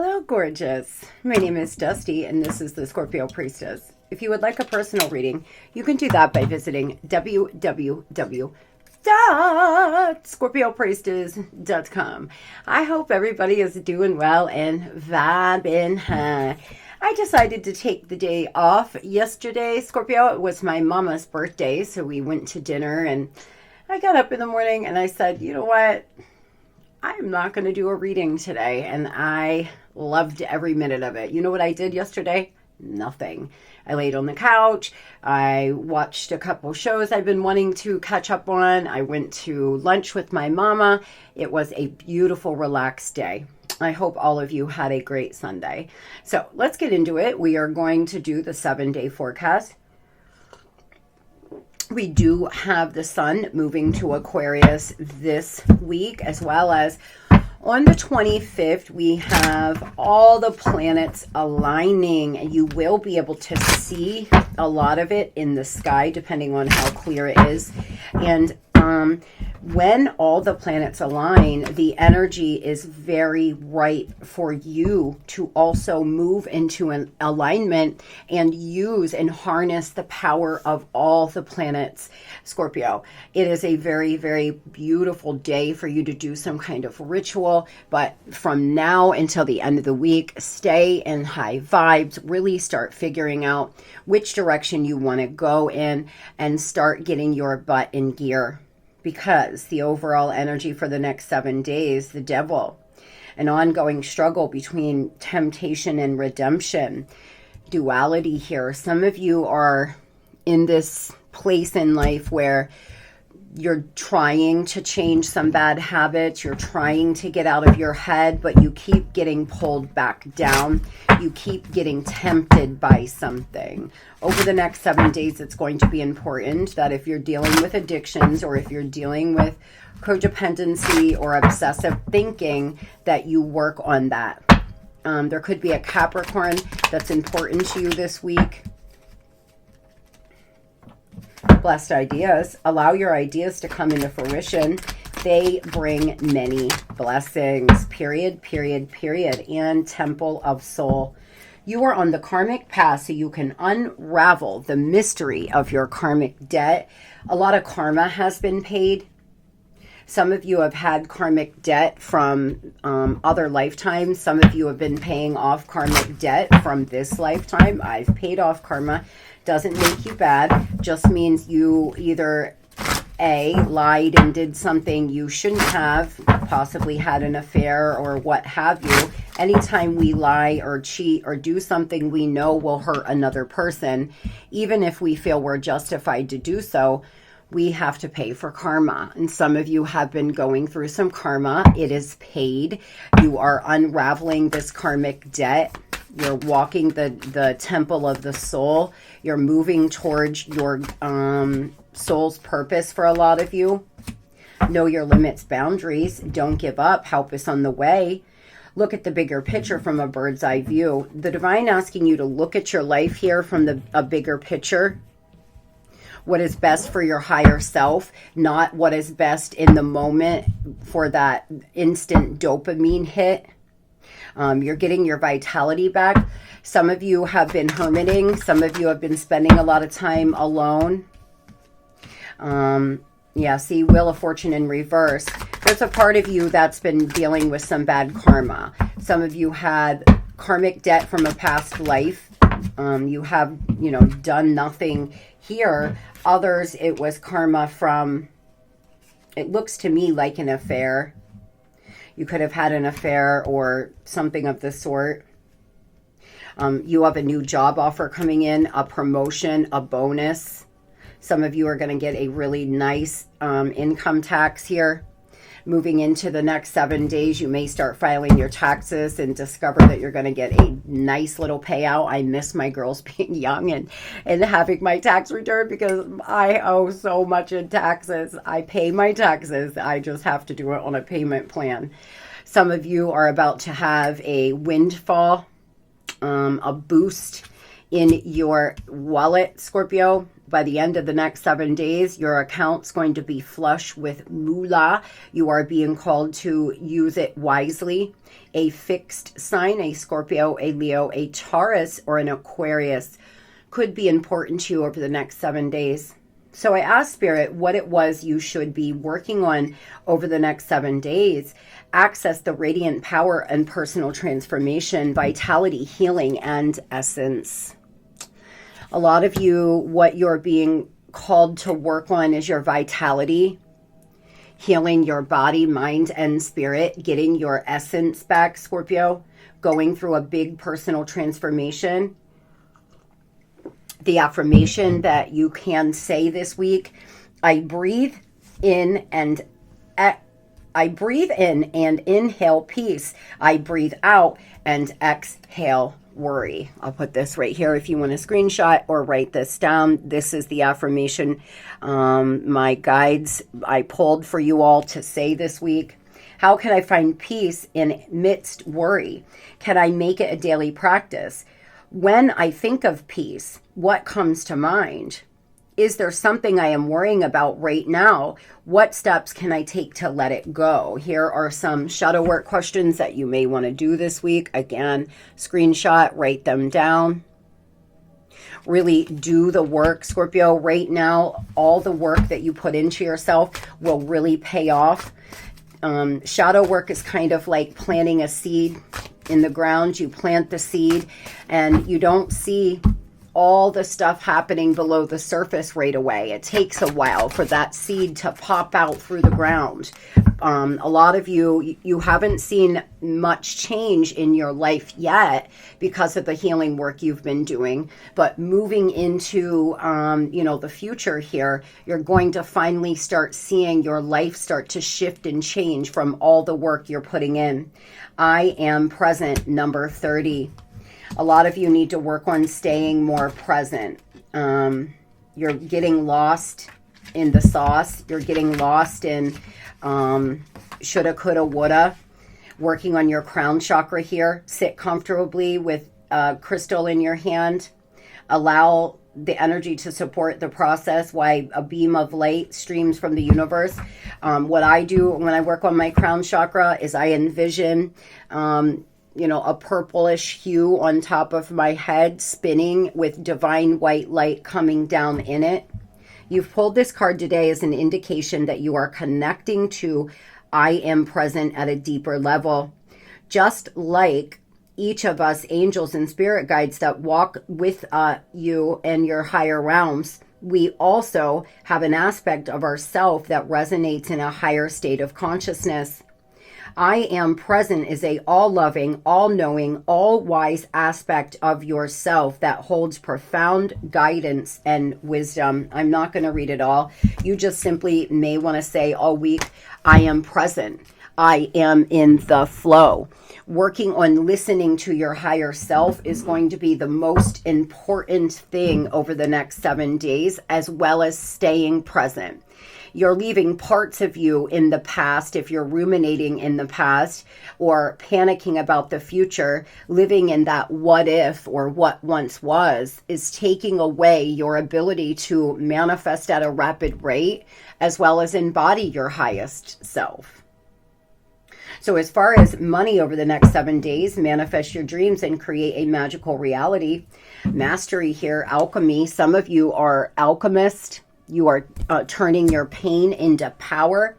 Hello, gorgeous. My name is Dusty, and this is the Scorpio Priestess. If you would like a personal reading, you can do that by visiting www.scorpiopriestess.com. I hope everybody is doing well and vibing. I decided to take the day off yesterday, Scorpio. It was my mama's birthday, so we went to dinner, and I got up in the morning and I said, you know what? I'm not going to do a reading today, and I loved every minute of it. You know what I did yesterday? Nothing. I laid on the couch. I watched a couple shows I've been wanting to catch up on. I went to lunch with my mama. It was a beautiful, relaxed day. I hope all of you had a great Sunday. So let's get into it. We are going to do the 7-day forecast. We do have the sun moving to Aquarius this week, as well as on the 25th, we have all the planets aligning. You will be able to see a lot of it in the sky, depending on how clear it is. And when all the planets align, the energy is very right for you to also move into an alignment and use and harness the power of all the planets, Scorpio. It is a very, very beautiful day for you to do some kind of ritual, but from now until the end of the week, stay in high vibes, really start figuring out which direction you want to go in and start getting your butt in gear. Because the overall energy for the next 7 days, the devil, an ongoing struggle between temptation and redemption, duality here. Some of you are in this place in life where you're trying to change some bad habits. You're trying to get out of your head, but you keep getting pulled back down. You keep getting tempted by something. Over the next 7 days, it's going to be important that if you're dealing with addictions or if you're dealing with codependency or obsessive thinking, that you work on that. There could be a Capricorn that's important to you this week. Blessed ideas. Allow your ideas to come into fruition. They bring many blessings. Period, period, period. And Temple of Soul. You are on the karmic path, so you can unravel the mystery of your karmic debt. A lot of karma has been paid. Some of you have had karmic debt from other lifetimes. Some of you have been paying off karmic debt from this lifetime. I've paid off karma. Doesn't make you bad. Just means you either A, lied and did something you shouldn't have, possibly had an affair or what have you. Anytime we lie or cheat or do something we know will hurt another person, even if we feel we're justified to do so, we have to pay for karma. And some of you have been going through some karma. It is paid. You are unraveling this karmic debt. You're walking the temple of the soul. You're moving towards your soul's purpose for a lot of you. Know your limits, boundaries. Don't give up. Help is on the way. Look at the bigger picture from a bird's eye view. The divine asking you to look at your life here from a bigger picture. What is best for your higher self, not what is best in the moment for that instant dopamine hit. You're getting your vitality back. Some of you have been hermiting. Some of you have been spending a lot of time alone. See, Wheel of Fortune in reverse. There's a part of you that's been dealing with some bad karma. Some of you had karmic debt from a past life. You have, done nothing here. Others, it was karma from, it looks to me like an affair. You could have had an affair or something of the sort. You have a new job offer coming in, a promotion, a bonus. Some of you are going to get a really nice income tax here. Moving into the next 7 days, you may start filing your taxes and discover that you're going to get a nice little payout. I miss my girls being young and having my tax return because I owe so much in taxes. I pay my taxes. I just have to do it on a payment plan. Some of you are about to have a windfall, a boost in your wallet, Scorpio. By the end of the next 7 days, your account's going to be flush with moolah. You are being called to use it wisely. A fixed sign, a Scorpio, a Leo, a Taurus, or an Aquarius could be important to you over the next 7 days. So I asked Spirit what it was you should be working on over the next 7 days. Access the radiant power and personal transformation, vitality, healing, and essence. A lot of you, what you're being called to work on is your vitality, healing your body, mind, and spirit, getting your essence back, Scorpio, going through a big personal transformation. The affirmation that you can say this week: I breathe in and inhale peace. I breathe out and exhale worry. I'll put this right here if you want to screenshot or write this down. This is the affirmation my guides I pulled for you all to say this week. How can I find peace in midst worry? Can I make it a daily practice? When I think of peace, what comes to mind? Is there something I am worrying about right now? What steps can I take to let it go? Here are some shadow work questions that you may want to do this week. Again, screenshot, write them down. Really do the work, Scorpio. Right now, all the work that you put into yourself will really pay off. Shadow work is kind of like planting a seed in the ground. You plant the seed and you don't see all the stuff happening below the surface right away. It takes a while for that seed to pop out through the ground. A lot of you haven't seen much change in your life yet because of the healing work you've been doing. But moving into, the future here, you're going to finally start seeing your life start to shift and change from all the work you're putting in. I am present, number 30. A lot of you need to work on staying more present. You're getting lost in the sauce. You're getting lost in shoulda, coulda, woulda. Working on your crown chakra here. Sit comfortably with crystal in your hand. Allow the energy to support the process while a beam of light streams from the universe. What I do when I work on my crown chakra is I envision a purplish hue on top of my head spinning with divine white light coming down in it. You've pulled this card today as an indication that you are connecting to I am present at a deeper level. Just like each of us angels and spirit guides that walk with you and your higher realms, we also have an aspect of ourself that resonates in a higher state of consciousness. I am present is a all-loving, all-knowing, all-wise aspect of yourself that holds profound guidance and wisdom. I'm not going to read it all. You just simply may want to say all week, I am present. I am in the flow. Working on listening to your higher self is going to be the most important thing over the next 7 days, as well as staying present. You're leaving parts of you in the past if you're ruminating in the past or panicking about the future. Living in that what if or what once was is taking away your ability to manifest at a rapid rate as well as embody your highest self. So as far as money over the next 7 days, manifest your dreams and create a magical reality. Mastery here, alchemy. Some of you are alchemists. You are turning your pain into power.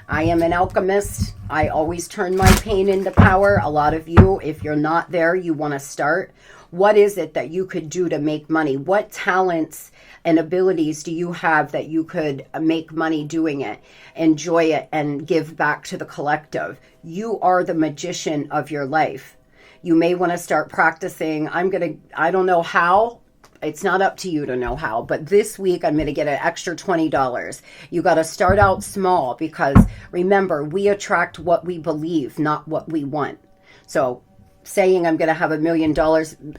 I am an alchemist. I always turn my pain into power. A lot of you, if you're not there, you want to start. What is it that you could do to make money? What talents and abilities do you have that you could make money doing it, enjoy it, and give back to the collective? You are the magician of your life. You may want to start practicing. I don't know how. It's not up to you to know how, but this week I'm going to get an extra $20. You got to start out small because remember, we attract what we believe, not what we want. So saying I'm going to have $1 million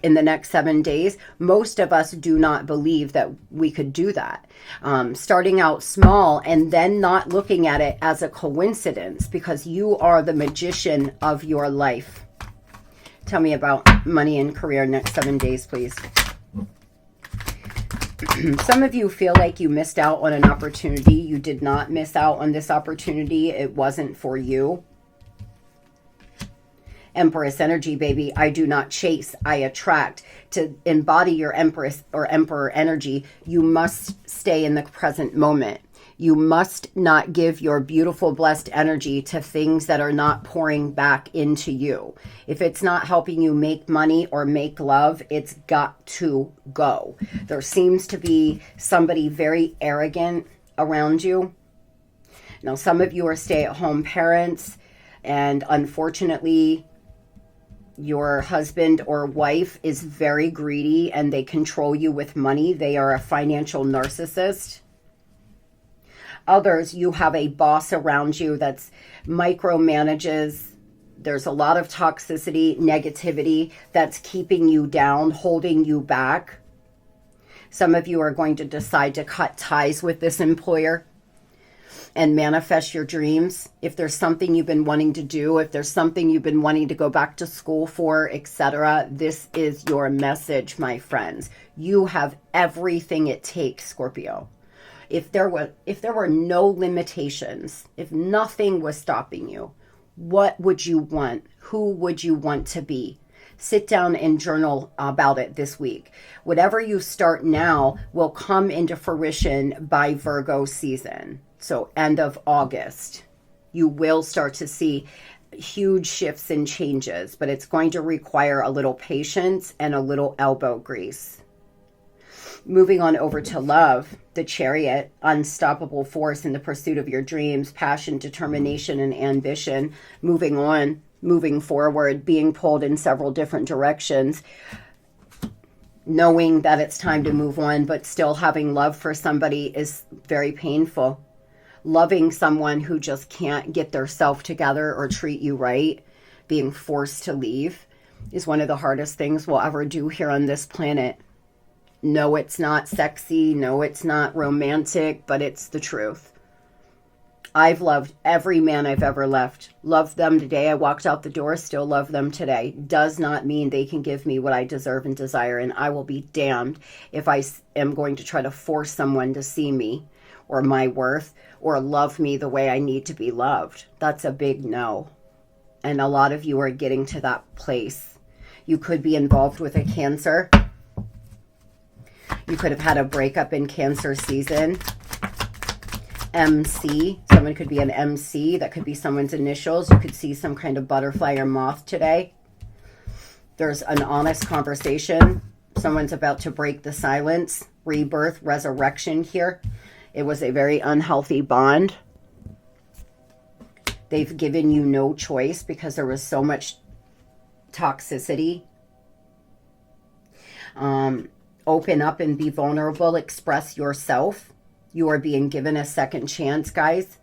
in the next 7 days, most of us do not believe that we could do that. Starting out small and then not looking at it as a coincidence because you are the magician of your life. Tell me about money and career next 7 days, please. Some of you feel like you missed out on an opportunity. You did not miss out on this opportunity. It wasn't for you. Empress energy, baby. I do not chase, I attract. To embody your Empress or Emperor energy, you must stay in the present moment. You must not give your beautiful, blessed energy to things that are not pouring back into you. If it's not helping you make money or make love, it's got to go. There seems to be somebody very arrogant around you. Now, some of you are stay-at-home parents, and unfortunately, your husband or wife is very greedy and they control you with money. They are a financial narcissist. Others, you have a boss around you that's micromanages. There's a lot of toxicity, negativity that's keeping you down, holding you back. Some of you are going to decide to cut ties with this employer and manifest your dreams. If there's something you've been wanting to do, if there's something you've been wanting to go back to school for, etc., this is your message, my friends. You have everything it takes, Scorpio. If there were no limitations, if nothing was stopping you, what would you want? Who would you want to be? Sit down and journal about it this week. Whatever you start now will come into fruition by Virgo season. So end of August, you will start to see huge shifts and changes, but it's going to require a little patience and a little elbow grease. Moving on over to love, the Chariot, unstoppable force in the pursuit of your dreams, passion, determination, and ambition. Moving on, moving forward, being pulled in several different directions, knowing that it's time to move on, but still having love for somebody is very painful. Loving someone who just can't get their self together or treat you right, being forced to leave, is one of the hardest things we'll ever do here on this planet. No, it's not sexy. No, it's not romantic, but it's the truth. I've loved every man I've ever left. Loved them today. I walked out the door, still love them today. Does not mean they can give me what I deserve and desire, and I will be damned if I am going to try to force someone to see me or my worth or love me the way I need to be loved. That's a big no. And a lot of you are getting to that place. You could be involved with a Cancer. You could have had a breakup in Cancer season. MC. Someone could be an MC. That could be someone's initials. You could see some kind of butterfly or moth today. There's an honest conversation. Someone's about to break the silence. Rebirth, resurrection here. It was a very unhealthy bond. They've given you no choice because there was so much toxicity. Open up and be vulnerable. Express yourself. You are being given a second chance, guys.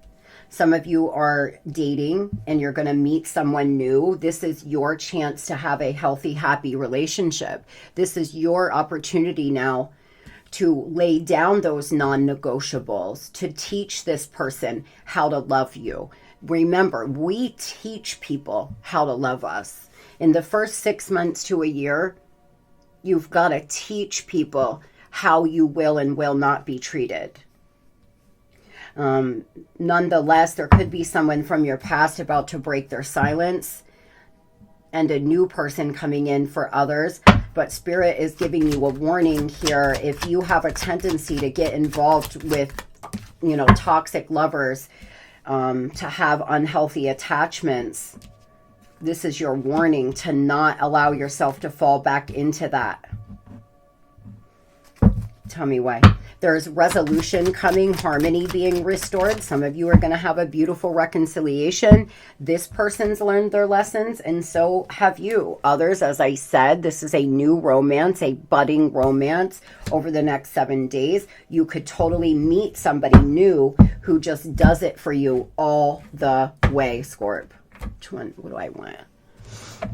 Some of you are dating and you're going to meet someone new. This is your chance to have a healthy, happy relationship. This is your opportunity now to lay down those non-negotiables, to teach this person how to love you. Remember, we teach people how to love us. In the first 6 months to a year, you've got to teach people how you will and will not be treated. Nonetheless, there could be someone from your past about to break their silence and a new person coming in for others. But Spirit is giving you a warning here. If you have a tendency to get involved with, toxic lovers, to have unhealthy attachments, this is your warning to not allow yourself to fall back into that. Tell me why. There's resolution coming, harmony being restored. Some of you are going to have a beautiful reconciliation. This person's learned their lessons, and so have you. Others, as I said, this is a new romance, a budding romance over the next 7 days. You could totally meet somebody new who just does it for you all the way, Scorp. Which one? What do I want?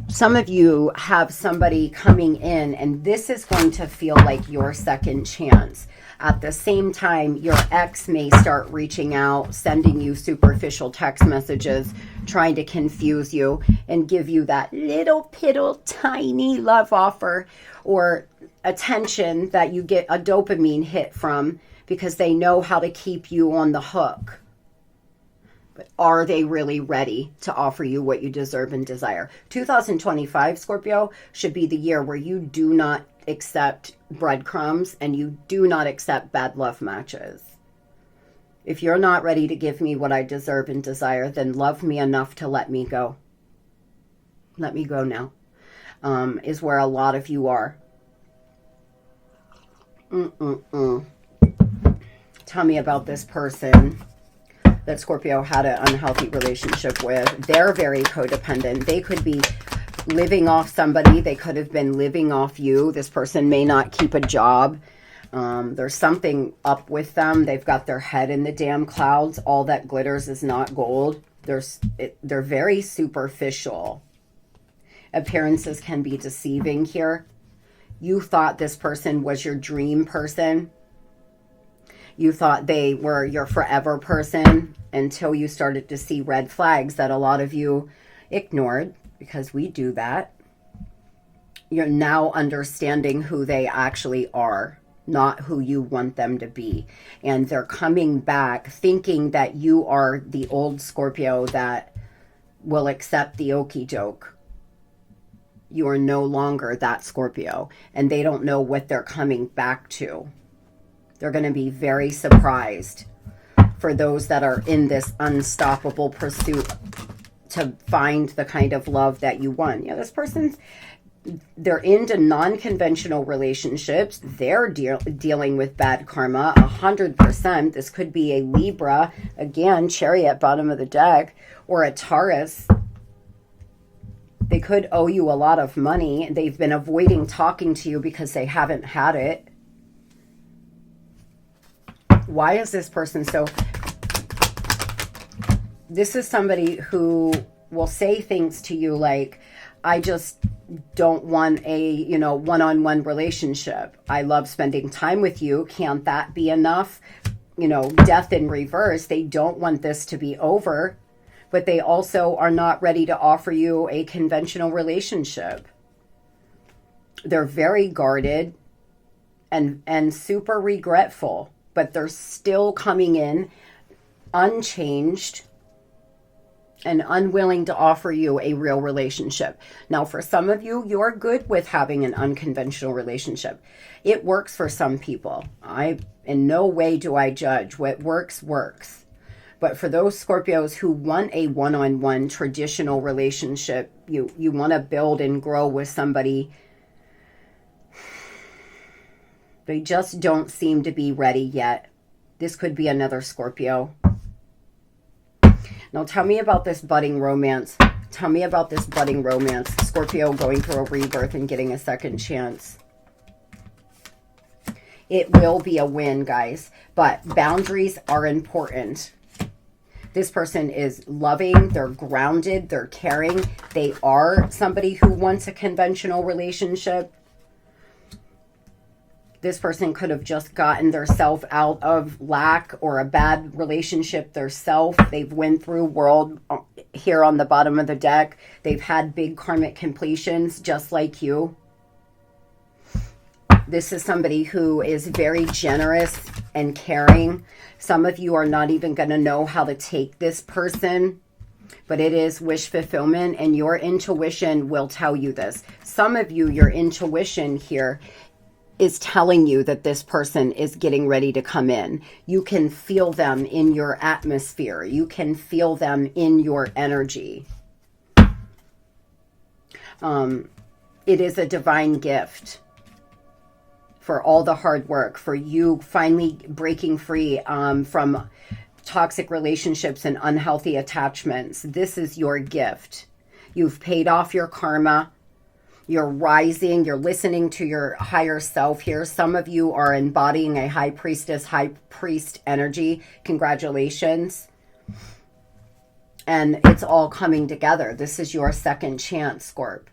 Some of you have somebody coming in, and this is going to feel like your second chance. At the same time, your ex may start reaching out, sending you superficial text messages, trying to confuse you and give you that little piddle tiny love offer, or attention that you get a dopamine hit from because they know how to keep you on the hook. But are they really ready to offer you what you deserve and desire? 2025, Scorpio, should be the year where you do not accept breadcrumbs and you do not accept bad love matches. If you're not ready to give me what I deserve and desire, then love me enough to let me go. Let me go now, is where a lot of you are. Tell me about this person that Scorpio had an unhealthy relationship with. They're very codependent. They could be living off somebody. They could have been living off you. This person may not keep a job. There's something up with them. They've got their head in the damn clouds. All that glitters is not gold. They're very superficial. Appearances can be deceiving here. You thought this person was your dream person. You thought they were your forever person until you started to see red flags that a lot of you ignored, because we do that. You're now understanding who they actually are, not who you want them to be. And they're coming back thinking that you are the old Scorpio that will accept the okie doke. You are no longer that Scorpio, and they don't know what they're coming back to. They're going to be very surprised for those that are in this unstoppable pursuit to find the kind of love that you want. Yeah, this person's, they're into non-conventional relationships. They're dealing with bad karma, 100%. This could be a Libra, again, Chariot, bottom of the deck, or a Taurus. They could owe you a lot of money. They've been avoiding talking to you because they haven't had it. Why is this person so... This is somebody who will say things to you like, I just don't want a, one-on-one relationship. I love spending time with you. Can't that be enough? Death in reverse. They don't want this to be over, but they also are not ready to offer you a conventional relationship. They're very guarded and super regretful, but they're still coming in unchanged and unwilling to offer you a real relationship. Now, for some of you, you're good with having an unconventional relationship. It works for some people. In no way do I judge. What works, works. But for those Scorpios who want a one-on-one traditional relationship, you want to build and grow with somebody, they just don't seem to be ready yet. This could be another Scorpio. Now tell me about this budding romance. Tell me about this budding romance. Scorpio going through a rebirth and getting a second chance. It will be a win, guys. But boundaries are important. This person is loving. They're grounded. They're caring. They are somebody who wants a conventional relationship. This person could have just gotten theirself out of lack or a bad relationship theirself. They've went through world here on the bottom of the deck. They've had big karmic completions just like you. This is somebody who is very generous and caring. Some of you are not even going to know how to take this person, but it is wish fulfillment, and your intuition will tell you this. Some of you, your intuition here is telling you that this person is getting ready to come in. You can feel them in your atmosphere. You can feel them in your energy. It is a divine gift for all the hard work, for you finally breaking free from toxic relationships and unhealthy attachments. This is your gift. You've paid off your karma. You're rising. You're listening to your higher self here. Some of you are embodying a high priestess, high priest energy. Congratulations. And it's all coming together. This is your second chance, Scorp.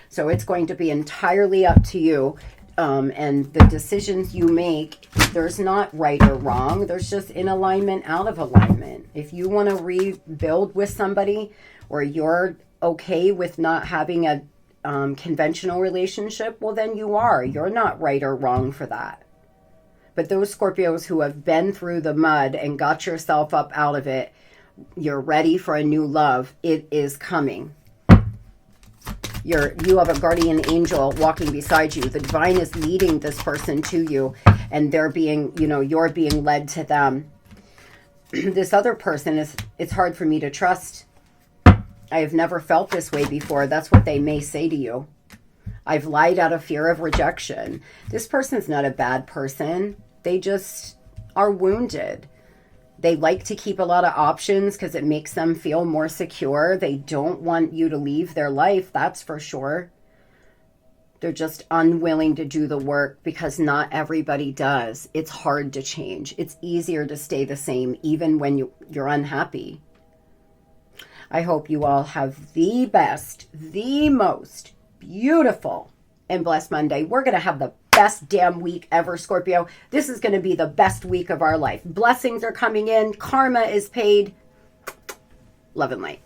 So it's going to be entirely up to you. And the decisions you make, there's not right or wrong. There's just in alignment, out of alignment. If you want to rebuild with somebody, or you're okay with not having a conventional relationship, well, then you are. You're not right or wrong for that. But those Scorpios who have been through the mud and got yourself up out of it, you're ready for a new love. It is coming. You have a guardian angel walking beside you. The divine is leading this person to you, and they're being, you're being led to them. This other person it's hard for me to trust. I have never felt this way before. That's what they may say to you. I've lied out of fear of rejection. This person's not a bad person. They just are wounded. They like to keep a lot of options because it makes them feel more secure. They don't want you to leave their life, that's for sure. They're just unwilling to do the work because not everybody does. It's hard to change. It's easier to stay the same even when you're unhappy. I hope you all have the best, the most beautiful and blessed Monday. We're going to have the best damn week ever, Scorpio. This is going to be the best week of our life. Blessings are coming in. Karma is paid. Love and light.